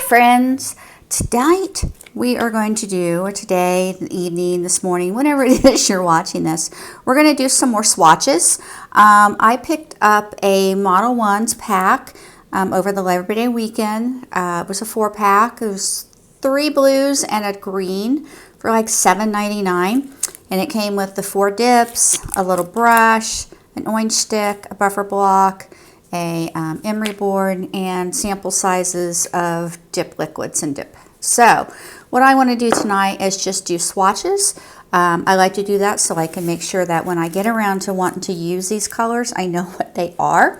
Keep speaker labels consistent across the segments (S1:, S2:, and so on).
S1: friends. Tonight we are going to do, or today, the evening, this morning, whenever it is you're watching this, we're going to do some more swatches. I picked up a ModelOne's pack over the Labor Day weekend. It was a 4-pack. It was 3 blues and a green for like $7.99. And it came with the 4 dips, a little brush, an orange stick, a buffer block, a emery board, and sample sizes of dip liquids and dip. So what I want to do tonight is just do swatches. I like to do that so I can make sure that when I get around to wanting to use these colors, I know what they are.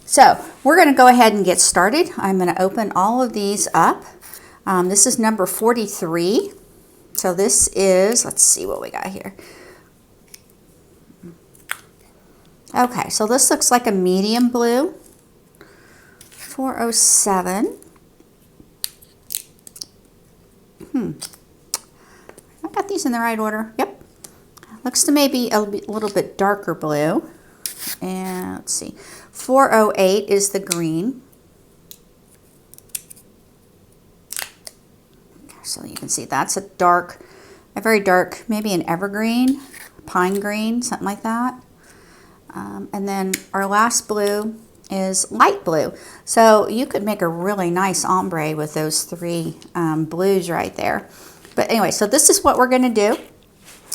S1: So we're going to go ahead and get started. I'm going to open all of these up. This is number 43. So this is, let's see what we got here. Okay, so this looks like a medium blue, 407. I got these in the right order. Yep. Looks to maybe a little bit darker blue. And let's see, 408 is the green. So you can see that's a very dark, maybe an evergreen, pine green, something like that. And then our last blue is light blue. So you could make a really nice ombre with those 3 blues right there. But anyway, so this is what we're going to do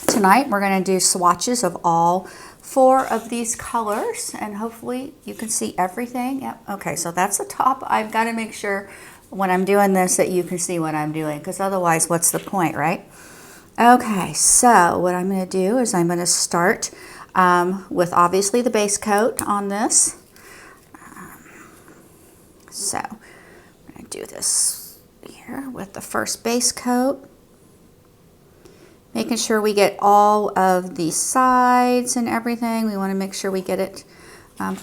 S1: tonight. We're going to do swatches of all 4 of these colors, and hopefully you can see everything. Yep. Okay, so that's the top. I've got to make sure when I'm doing this that you can see what I'm doing, because otherwise what's the point, right? Okay, so what I'm going to do is I'm going to start with obviously the base coat on this. So I'm going to do this here with the first base coat, making sure we get all of the sides and everything. We want to make sure we get it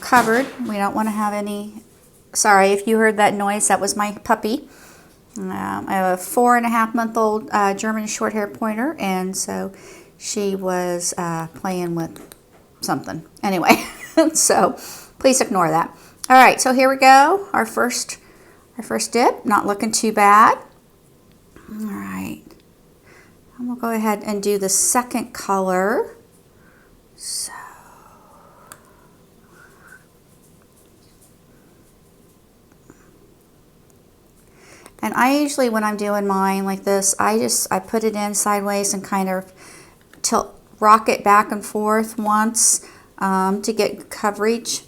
S1: covered. We don't want to have any, sorry if you heard that noise, that was my puppy. I have a 4.5-month-old German short hair pointer, and so she was playing with something. Anyway, so please ignore that. All right, so here we go. Our first dip, not looking too bad. All right, and we'll go ahead and do the second color. So, and I usually, when I'm doing mine like this, I put it in sideways and kind of rock it back and forth once to get coverage.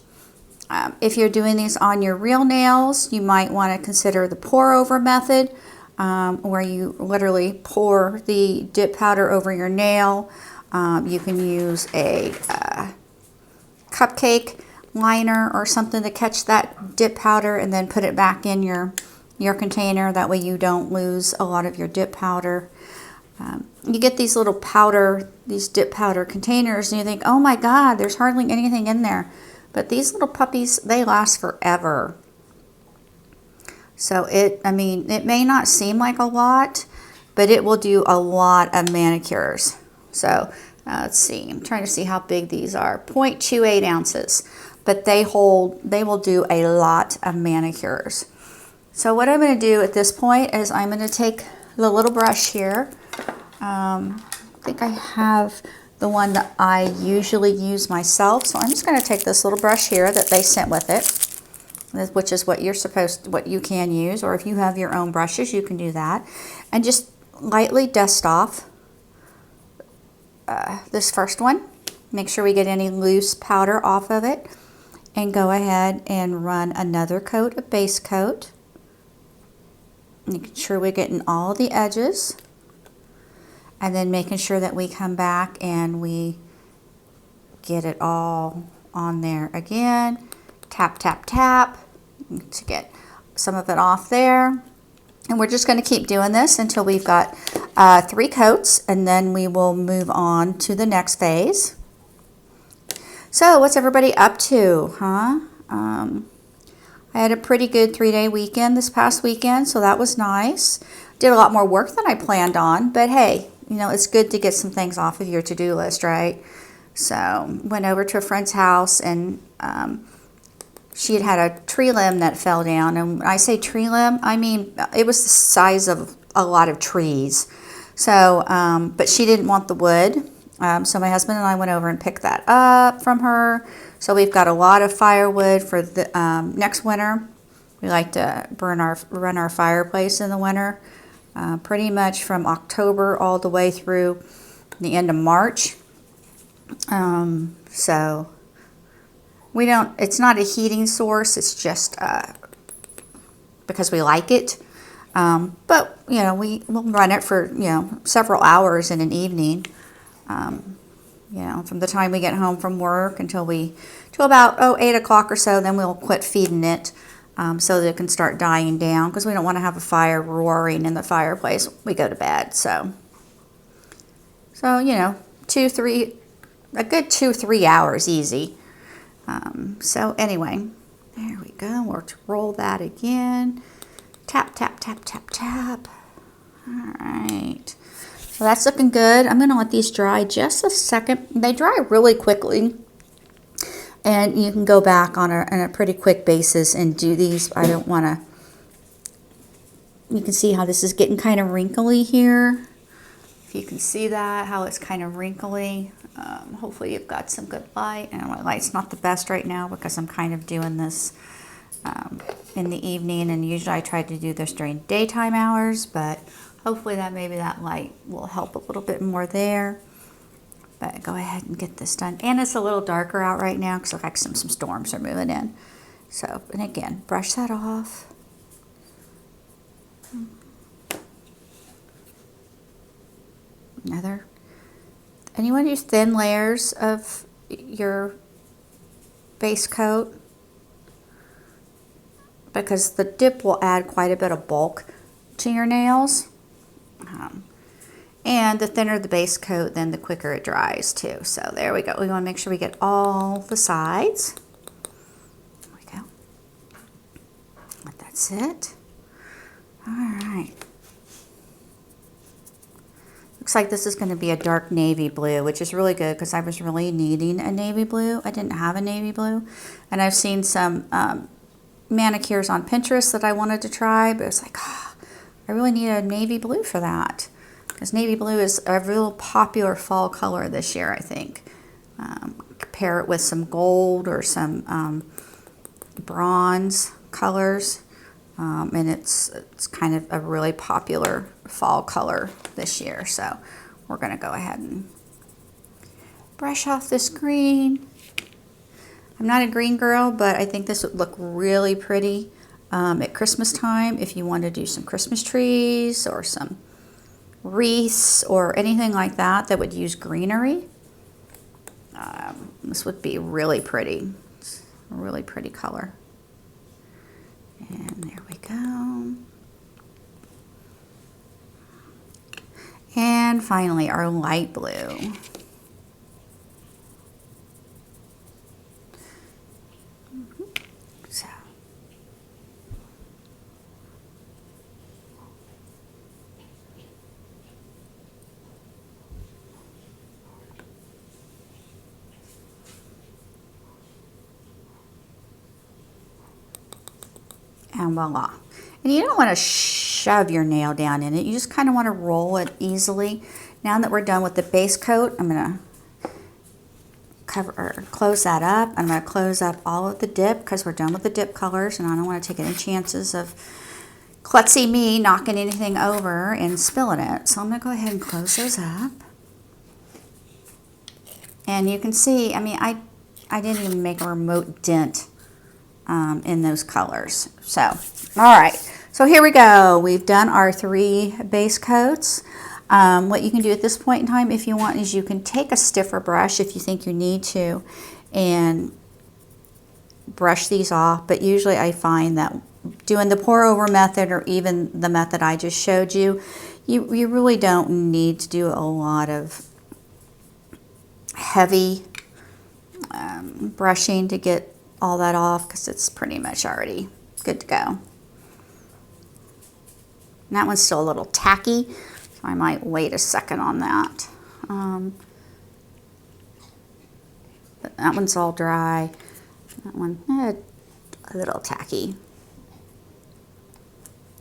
S1: If you're doing these on your real nails, you might want to consider the pour over method, where you literally pour the dip powder over your nail. You can use a cupcake liner or something to catch that dip powder and then put it back in your container. That way you don't lose a lot of your dip powder. You get these little these dip powder containers, and you think, oh my God, there's hardly anything in there. But these little puppies, they last forever. So it may not seem like a lot, but it will do a lot of manicures. So let's see, I'm trying to see how big these are. 0.28 ounces, but they will do a lot of manicures. So what I'm going to do at this point is I'm going to take the little brush here. I think I have the one that I usually use myself. So I'm just going to take this little brush here that they sent with it, which is what you can use, or if you have your own brushes, you can do that. And just lightly dust off this first one. Make sure we get any loose powder off of it, and go ahead and run another coat, a base coat. Making sure we're getting all the edges. And then making sure that we come back and we get it all on there again. Tap, tap, tap to get some of it off there. And we're just going to keep doing this until we've got 3 coats, and then we will move on to the next phase. So what's everybody up to, huh? I had a pretty good 3-day weekend this past weekend, so that was nice. Did a lot more work than I planned on, but hey, you know, it's good to get some things off of your to-do list, right? So went over to a friend's house, and she had a tree limb that fell down. And when I say tree limb, I mean it was the size of a lot of trees. So, but she didn't want the wood. So my husband and I went over and picked that up from her. So we've got a lot of firewood for the next winter. We like to run our fireplace in the winter, pretty much from October all the way through the end of March. So we don't. It's not a heating source. It's just because we like it. But you know, we'll run it for several hours in an evening. From the time we get home from work till about 8 o'clock or so. Then we'll quit feeding it so that it can start dying down, because we don't want to have a fire roaring in the fireplace when we go to bed. So a good 2-3 hours easy. So anyway, there we go. We'll roll that again. Tap, tap, tap, tap, tap. All right. So that's looking good. I'm going to let these dry just a second. They dry really quickly. And you can go back on a pretty quick basis and do these. I don't want to... You can see how this is getting kind of wrinkly here. If you can see that, how it's kind of wrinkly. Hopefully you've got some good light. And my light's not the best right now because I'm kind of doing this in the evening. And usually I try to do this during daytime hours, but hopefully maybe that light will help a little bit more there. But go ahead and get this done. And it's a little darker out right now because like some storms are moving in. So, and again, brush that off. And you want to use thin layers of your base coat because the dip will add quite a bit of bulk to your nails. And the thinner the base coat, then the quicker it dries too. So there we go. We want to make sure we get all the sides. There we go. That's it. All right. Looks like this is going to be a dark navy blue, which is really good because I was really needing a navy blue. I didn't have a navy blue. And I've seen some manicures on Pinterest that I wanted to try, but it's like, I really need a navy blue for that. Because navy blue is a real popular fall color this year, I think. Pair it with some gold or some bronze colors. And it's kind of a really popular fall color this year. So we're going to go ahead and brush off this green. I'm not a green girl, but I think this would look really pretty at Christmas time if you want to do some Christmas trees or some wreaths or anything like that that would use greenery. This would be really pretty. It's a really pretty color. And there we go. And finally, our light blue. So. And voila. And you don't want to shove your nail down in it. You just kind of want to roll it easily. Now that we're done with the base coat, I'm going to close that up. I'm going to close up all of the dip because we're done with the dip colors, and I don't want to take any chances of klutzy me knocking anything over and spilling it. So I'm going to go ahead and close those up. And you can see, I mean, I didn't even make a remote dent in those colors. So, all right. So here we go. We've done our 3 base coats. What you can do at this point in time, if you want, is you can take a stiffer brush if you think you need to and brush these off. But usually I find that doing the pour over method or even the method I just showed you, you really don't need to do a lot of heavy brushing to get all that off because it's pretty much already good to go. And that one's still a little tacky, so I might wait a second on that. But that one's all dry. That one, a little tacky.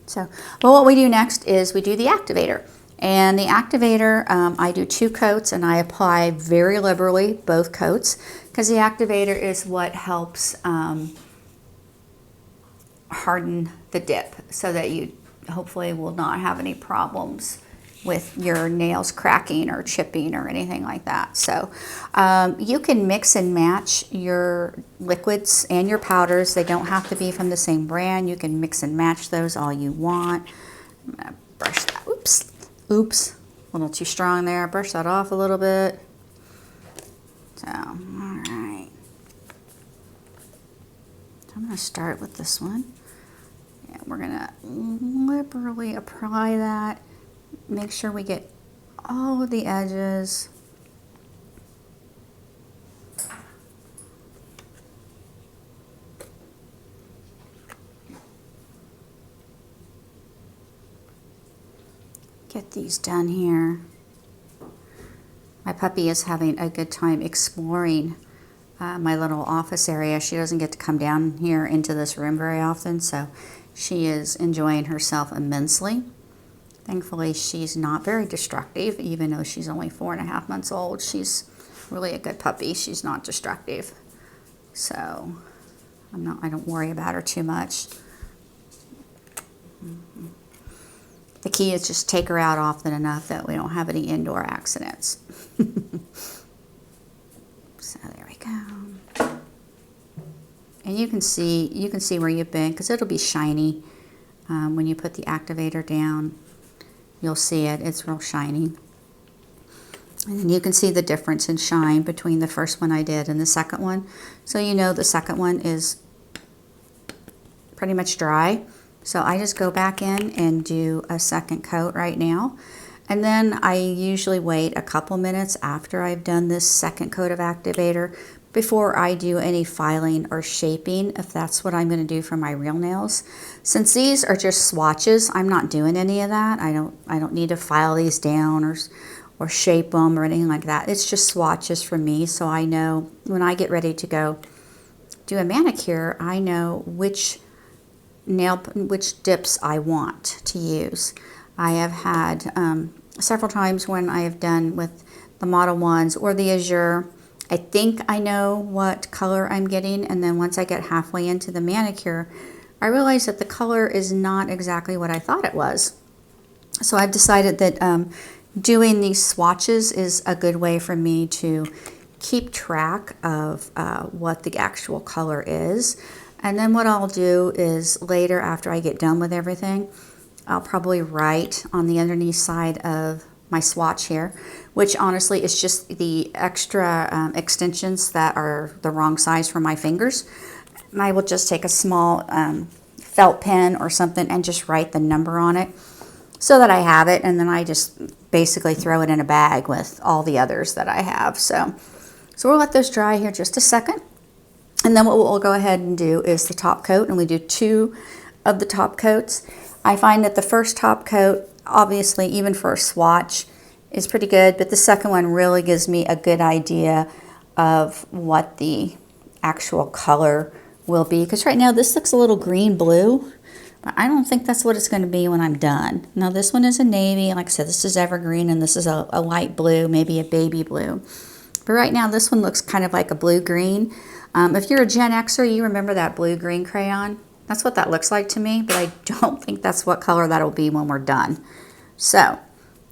S1: So, well, what we do next is we do the activator. And the activator, I do 2 coats and I apply very liberally both coats because the activator is what helps harden the dip so that you hopefully will not have any problems with your nails cracking or chipping or anything like that. So you can mix and match your liquids and your powders. They don't have to be from the same brand. You can mix and match those all you want. I'm gonna brush that. Oops, a little too strong there. Brush that off a little bit. So, all right. I'm gonna start with this one. And we're gonna liberally apply that. Make sure we get all of the edges. Get these done here. My puppy is having a good time exploring my little office area. She doesn't get to come down here into this room very often, so she is enjoying herself immensely. Thankfully, she's not very destructive, even though she's only 4.5 months old. She's really a good puppy. She's not destructive. So I don't worry about her too much. The key is just take her out often enough that we don't have any indoor accidents. So there we go. And you can see where you've been because it'll be shiny when you put the activator down. You'll see it. It's real shiny. And then you can see the difference in shine between the first one I did and the second one. So you know the second one is pretty much dry. So I just go back in and do a second coat right now. And then I usually wait a couple minutes after I've done this second coat of activator before I do any filing or shaping, if that's what I'm going to do for my real nails. Since these are just swatches, I'm not doing any of that. I don't need to file these down or shape them or anything like that. It's just swatches for me, so I know when I get ready to go do a manicure, I know which dips I want to use. I have had several times when I have done with the ModelOnes or the Azure, I think I know what color I'm getting, and then once I get halfway into the manicure, I realize that the color is not exactly what I thought it was. So I've decided that doing these swatches is a good way for me to keep track of what the actual color is. And then what I'll do is later, after I get done with everything, I'll probably write on the underneath side of my swatch here, which honestly is just the extra extensions that are the wrong size for my fingers. And I will just take a small felt pen or something and just write the number on it so that I have it, and then I just basically throw it in a bag with all the others that I have. So we'll let those dry here just a second. And then what we'll go ahead and do is the top coat, and we do 2 of the top coats. I find that the first top coat, obviously, even for a swatch, is pretty good, but the second one really gives me a good idea of what the actual color will be. Because right now this looks a little green-blue, but I don't think that's what it's going to be when I'm done. Now this one is a navy. Like I said, this is evergreen, and this is a light blue, maybe a baby blue. But right now this one looks kind of like a blue-green. If you're a Gen Xer, you remember that blue-green crayon. That's what that looks like to me, but I don't think that's what color that'll be when we're done. So,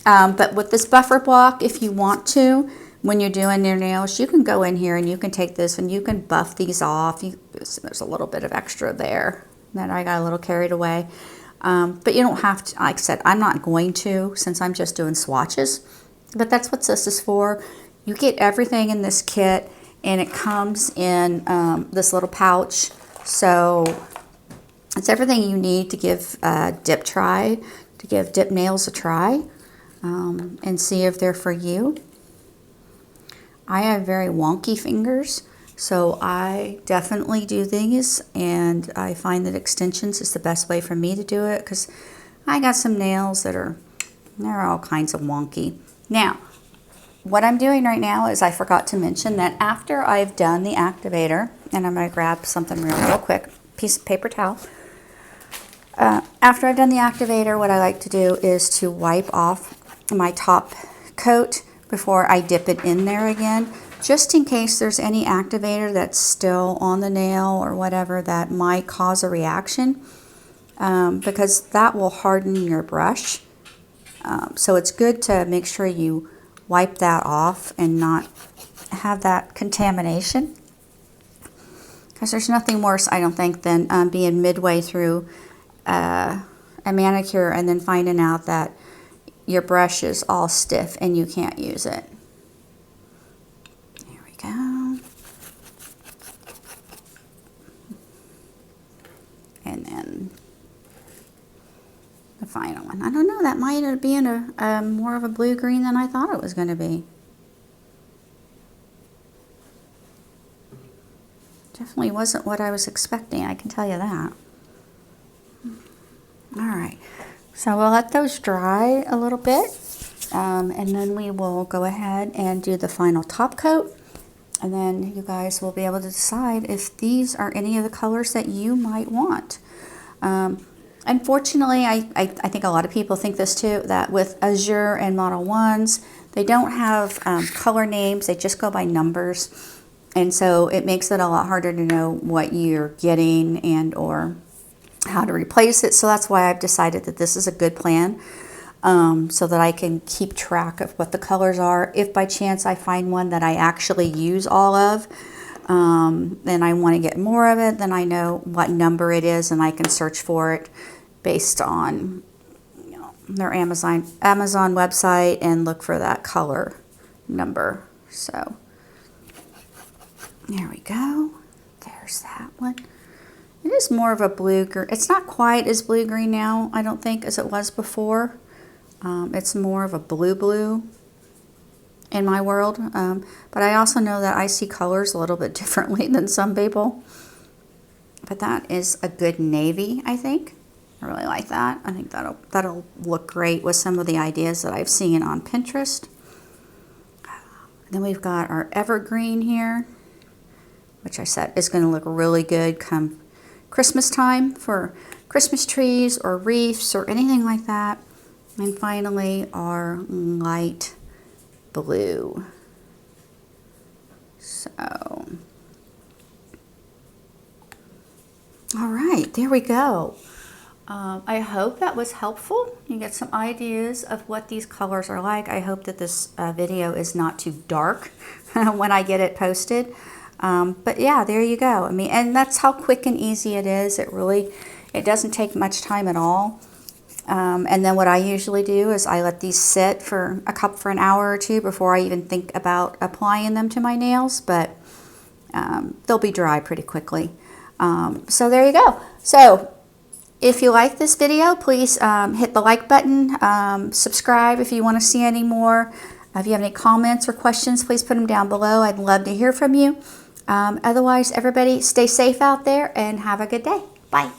S1: but with this buffer block, if you want to, when you're doing your nails, you can go in here and you can take this and you can buff these off. There's a little bit of extra there that I got a little carried away. But you don't have to, like I said, I'm not going to since I'm just doing swatches. But that's what this is for. You get everything in this kit, and it comes in this little pouch. So it's everything you need to give dip nails a try and see if they're for you. I have very wonky fingers, so I definitely do these, and I find that extensions is the best way for me to do it because I got some nails they're all kinds of wonky. Now, what I'm doing right now is I forgot to mention that after I've done the activator, and I'm going to grab something real quick piece of paper towel. After I've done the activator, what I like to do is to wipe off my top coat before I dip it in there again, just in case there's any activator that's still on the nail or whatever that might cause a reaction, because that will harden your brush. So it's good to make sure you wipe that off and not have that contamination, because there's nothing worse, I don't think, than being midway through a manicure and then finding out that your brush is all stiff and you can't use it. There we go. And then the final one. I don't know, that might have been a more of a blue-green than I thought it was going to be. Definitely wasn't what I was expecting, I can tell you that. Alright, so we'll let those dry a little bit, and then we will go ahead and do the final top coat, and then you guys will be able to decide if these are any of the colors that you might want. Unfortunately, I think a lot of people think this too, that with Azure and ModelOnes, they don't have color names, they just go by numbers. And so it makes it a lot harder to know what you're getting and or how to replace it. So that's why I've decided that this is a good plan, so that I can keep track of what the colors are. If by chance I find one that I actually use all of, and I want to get more of it, then I know what number it is and I can search for it based on, you know, their Amazon website and look for that color number. So there we go. There's that one. It is more of a blue-green. It's not quite as blue-green now, I don't think, as it was before. It's more of a blue-blue in my world. But I also know that I see colors a little bit differently than some people. But that is a good navy, I think. I really like that. I think that'll look great with some of the ideas that I've seen on Pinterest. Then we've got our evergreen here, which I said is going to look really good come Christmas time for Christmas trees or wreaths or anything like that. And finally our light blue. So, all right, there we go. I hope that was helpful. You get some ideas of what these colors are like. I hope that this video is not too dark when I get it posted. But yeah, there you go. I mean, and that's how quick and easy it is. It doesn't take much time at all. And then what I usually do is I let these sit for an hour or two before I even think about applying them to my nails, but they'll be dry pretty quickly. So there you go. So if you like this video, please hit the like button, subscribe if you want to see any more. If you have any comments or questions, please put them down below. I'd love to hear from you. Otherwise, everybody stay safe out there and have a good day. Bye.